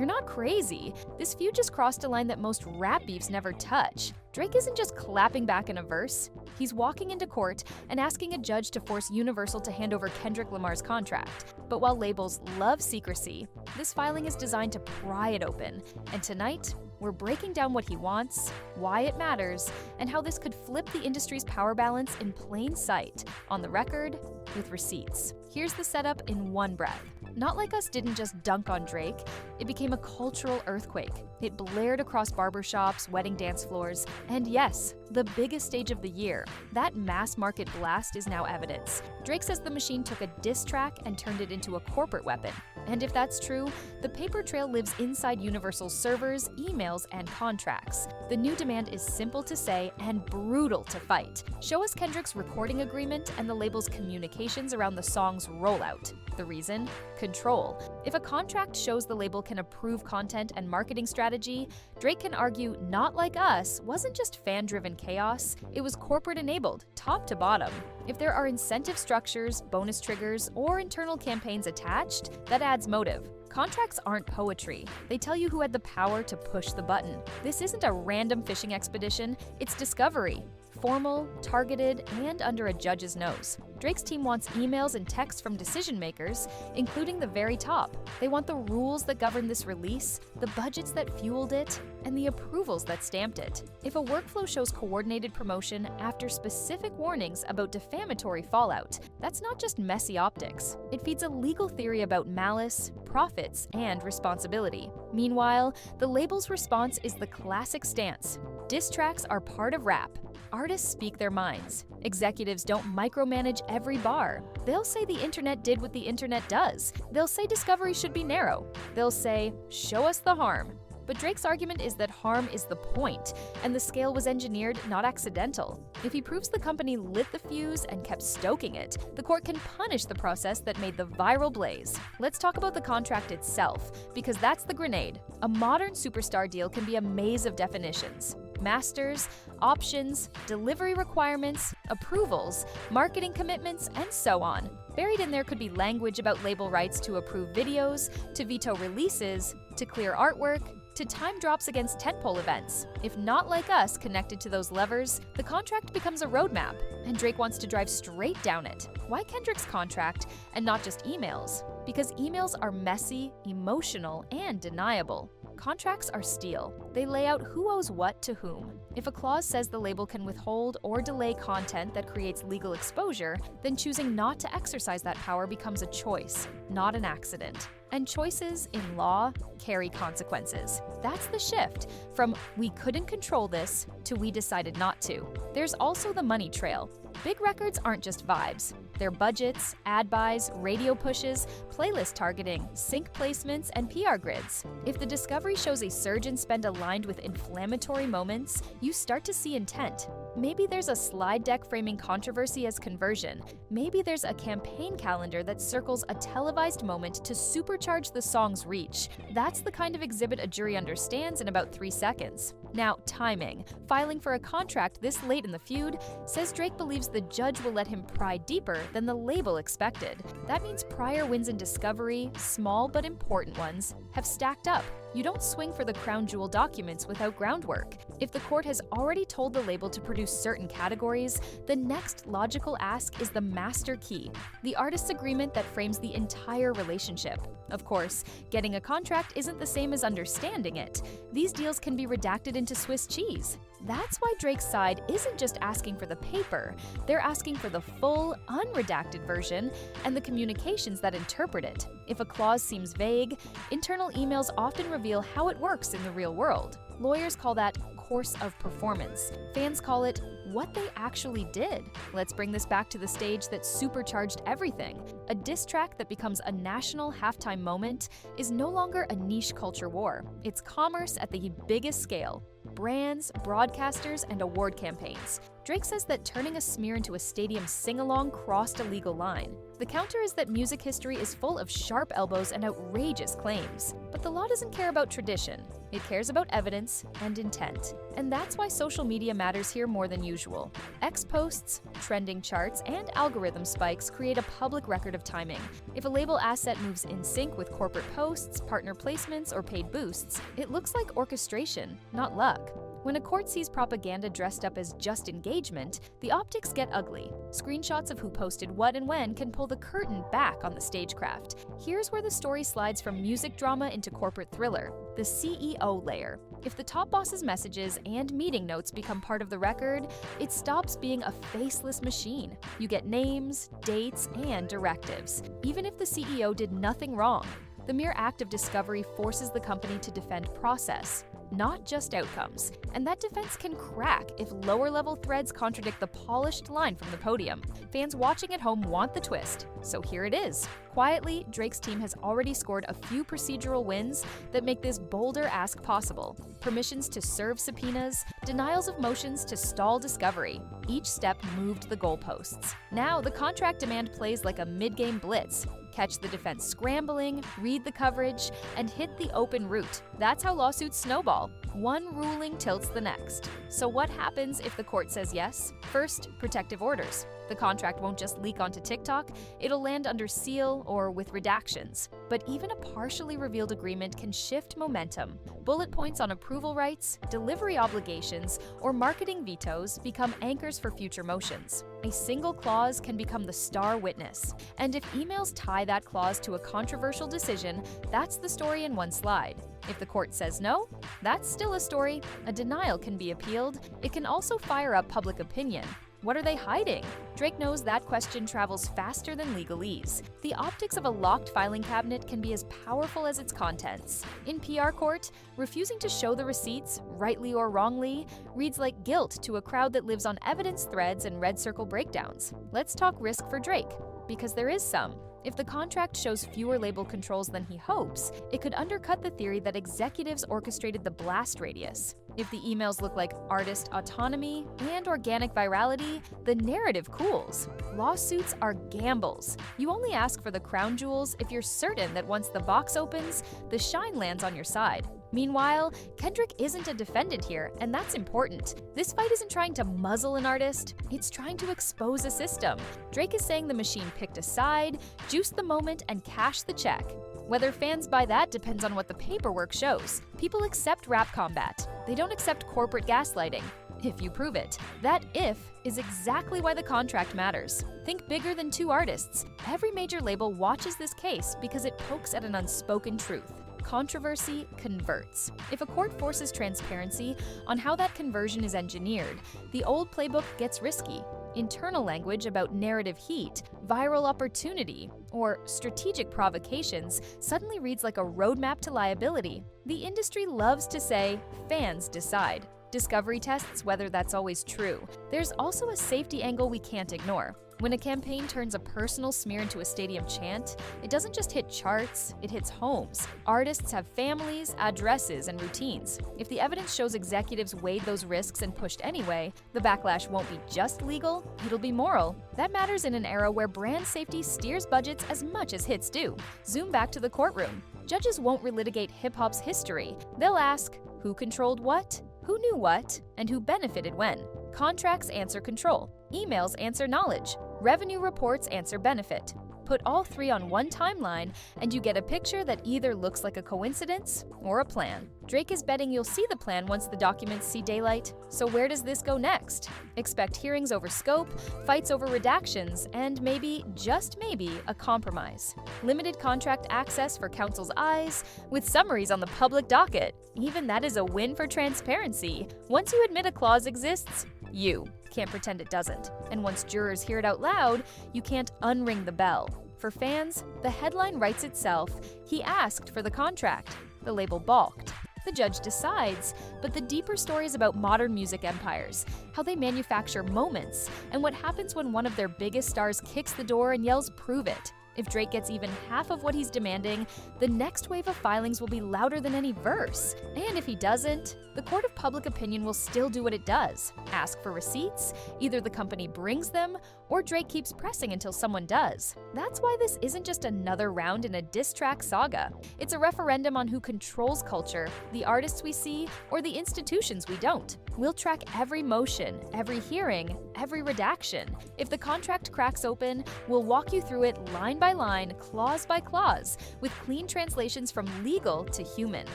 you're not crazy. This feud just crossed a line that most rap beefs never touch. Drake isn't just clapping back in a verse. He's walking into court and asking a judge to force Universal to hand over Kendrick Lamar's contract. But while labels love secrecy, this filing is designed to pry it open. And tonight, we're breaking down what he wants, why it matters, and how this could flip the industry's power balance in plain sight, on the record, with receipts. Here's the setup in one breath. Not Like Us didn't just dunk on Drake, it became a cultural earthquake. It blared across barbershops, wedding dance floors, and yes, the biggest stage of the year. That mass market blast is now evidence. Drake says the machine took a diss track and turned it into a corporate weapon. And if that's true, the paper trail lives inside Universal's servers, emails, and contracts. The new demand is simple to say and brutal to fight. Show us Kendrick's recording agreement and the label's communications around the song's rollout. The reason? Control. If a contract shows the label can approve content and marketing strategy, Drake can argue Not Like Us wasn't just fan-driven chaos, it was corporate-enabled, top to bottom. If there are incentive structures, bonus triggers, or internal campaigns attached, that adds motive. Contracts aren't poetry. They tell you who had the power to push the button. This isn't a random fishing expedition, it's discovery. Formal, targeted, and under a judge's nose. Drake's team wants emails and texts from decision makers, including the very top. They want the rules that govern this release, the budgets that fueled it, and the approvals that stamped it. If a workflow shows coordinated promotion after specific warnings about defamatory fallout, that's not just messy optics. It feeds a legal theory about malice, profits, and responsibility. Meanwhile, the label's response is the classic stance. Diss tracks are part of rap. Artists speak their minds. Executives don't micromanage every bar. They'll say the internet did what the internet does. They'll say discovery should be narrow. They'll say, show us the harm. But Drake's argument is that harm is the point, and the scale was engineered, not accidental. If he proves the company lit the fuse and kept stoking it, the court can punish the process that made the viral blaze. Let's talk about the contract itself, because that's the grenade. A modern superstar deal can be a maze of definitions. Masters, options, delivery requirements, approvals, marketing commitments, and so on. Buried in there could be language about label rights to approve videos, to veto releases, to clear artwork, to time drops against tentpole events. If Not Like Us connected to those levers, the contract becomes a roadmap, and Drake wants to drive straight down it. Why Kendrick's contract and not just emails? Because emails are messy, emotional, and deniable. Contracts are steel. They lay out who owes what to whom. If a clause says the label can withhold or delay content that creates legal exposure, then choosing not to exercise that power becomes a choice, not an accident. And choices in law carry consequences. That's the shift from "we couldn't control this" to "we decided not to." There's also the money trail. Big records aren't just vibes. They're budgets, ad buys, radio pushes, playlist targeting, sync placements, and PR grids. If the discovery shows a surge in spend aligned with inflammatory moments, you start to see intent. Maybe there's a slide deck framing controversy as conversion. Maybe there's a campaign calendar that circles a televised moment to supercharge the song's reach. That's the kind of exhibit a jury understands in about 3 seconds. Now, timing. Filing for a contract this late in the feud says Drake believes the judge will let him pry deeper than the label expected. That means prior wins in discovery, small but important ones, have stacked up. You don't swing for the crown jewel documents without groundwork. If the court has already told the label to produce certain categories, the next logical ask is the master key, the artist's agreement that frames the entire relationship. Of course, getting a contract isn't the same as understanding it. These deals can be redacted into Swiss cheese. That's why Drake's side isn't just asking for the paper, they're asking for the full, unredacted version and the communications that interpret it. If a clause seems vague, internal emails often reveal how it works in the real world. Lawyers call that course of performance. Fans call it what they actually did. Let's bring this back to the stage that supercharged everything. A diss track that becomes a national halftime moment is no longer a niche culture war. It's commerce at the biggest scale. Brands, broadcasters, and award campaigns. Drake says that turning a smear into a stadium sing-along crossed a legal line. The counter is that music history is full of sharp elbows and outrageous claims. But the law doesn't care about tradition. It cares about evidence and intent. And that's why social media matters here more than usual. X posts, trending charts, and algorithm spikes create a public record of timing. If a label asset moves in sync with corporate posts, partner placements, or paid boosts, it looks like orchestration, not luck. When a court sees propaganda dressed up as just engagement, the optics get ugly. Screenshots of who posted what and when can pull the curtain back on the stagecraft. Here's where the story slides from music drama into corporate thriller: the CEO layer. If the top boss's messages and meeting notes become part of the record, it stops being a faceless machine. You get names, dates, and directives, even if the CEO did nothing wrong. The mere act of discovery forces the company to defend process, not just outcomes. And that defense can crack if lower-level threads contradict the polished line from the podium. Fans watching at home want the twist, so here it is. Quietly, Drake's team has already scored a few procedural wins that make this bolder ask possible. Permissions to serve subpoenas, denials of motions to stall discovery. Each step moved the goalposts. Now, the contract demand plays like a mid-game blitz. Catch the defense scrambling, read the coverage, and hit the open route. That's how lawsuits snowball. One ruling tilts the next. So what happens if the court says yes? First, protective orders. The contract won't just leak onto TikTok, it'll land under seal or with redactions. But even a partially revealed agreement can shift momentum. Bullet points on approval rights, delivery obligations, or marketing vetoes become anchors for future motions. A single clause can become the star witness. And if emails tie that clause to a controversial decision, that's the story in one slide. If the court says no, that's still a story. A denial can be appealed. It can also fire up public opinion. What are they hiding? Drake knows that question travels faster than legalese. The optics of a locked filing cabinet can be as powerful as its contents. In PR court, refusing to show the receipts, rightly or wrongly, reads like guilt to a crowd that lives on evidence threads and red circle breakdowns. Let's talk risk for Drake, because there is some. If the contract shows fewer label controls than he hopes, it could undercut the theory that executives orchestrated the blast radius. If the emails look like artist autonomy and organic virality, the narrative cools. Lawsuits are gambles. You only ask for the crown jewels if you're certain that once the box opens, the shine lands on your side. Meanwhile, Kendrick isn't a defendant here, and that's important. This fight isn't trying to muzzle an artist, it's trying to expose a system. Drake is saying the machine picked a side, juiced the moment, and cashed the check. Whether fans buy that depends on what the paperwork shows. People accept rap combat. They don't accept corporate gaslighting. If you prove it. That if is exactly why the contract matters. Think bigger than two artists. Every major label watches this case because it pokes at an unspoken truth. Controversy converts. If a court forces transparency on how that conversion is engineered, the old playbook gets risky. Internal language about narrative heat, viral opportunity, or strategic provocations suddenly reads like a roadmap to liability. The industry loves to say, fans decide. Discovery tests whether that's always true. There's also a safety angle we can't ignore. When a campaign turns a personal smear into a stadium chant, it doesn't just hit charts, it hits homes. Artists have families, addresses, and routines. If the evidence shows executives weighed those risks and pushed anyway, the backlash won't be just legal, it'll be moral. That matters in an era where brand safety steers budgets as much as hits do. Zoom back to the courtroom. Judges won't relitigate hip-hop's history. They'll ask, who controlled what? Who knew what? And who benefited when? Contracts answer control. Emails answer knowledge. Revenue reports answer benefit. Put all three on one timeline, and you get a picture that either looks like a coincidence or a plan. Drake is betting you'll see the plan once the documents see daylight. So where does this go next? Expect hearings over scope, fights over redactions, and maybe, just maybe, a compromise. Limited contract access for counsel's eyes, with summaries on the public docket. Even that is a win for transparency. Once you admit a clause exists, you can't pretend it doesn't. And once jurors hear it out loud, you can't unring the bell. For fans, the headline writes itself. He asked for the contract. The label balked. The judge decides, but the deeper story is about modern music empires, how they manufacture moments, and what happens when one of their biggest stars kicks the door and yells, "Prove it." If Drake gets even half of what he's demanding, the next wave of filings will be louder than any verse. And if he doesn't, the court of public opinion will still do what it does: ask for receipts. Either the company brings them, or Drake keeps pressing until someone does. That's why this isn't just another round in a diss track saga. It's a referendum on who controls culture, the artists we see, or the institutions we don't. We'll track every motion, every hearing, every redaction. If the contract cracks open, we'll walk you through it line by line, clause by clause, with clean translations from legal to human.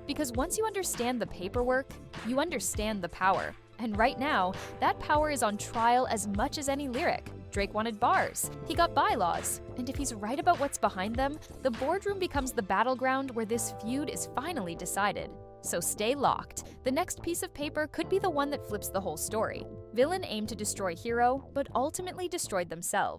Because once you understand the paperwork, you understand the power. And right now, that power is on trial as much as any lyric. Drake wanted bars. He got bylaws. And if he's right about what's behind them, the boardroom becomes the battleground where this feud is finally decided. So stay locked. The next piece of paper could be the one that flips the whole story. Villain aimed to destroy hero, but ultimately destroyed themselves.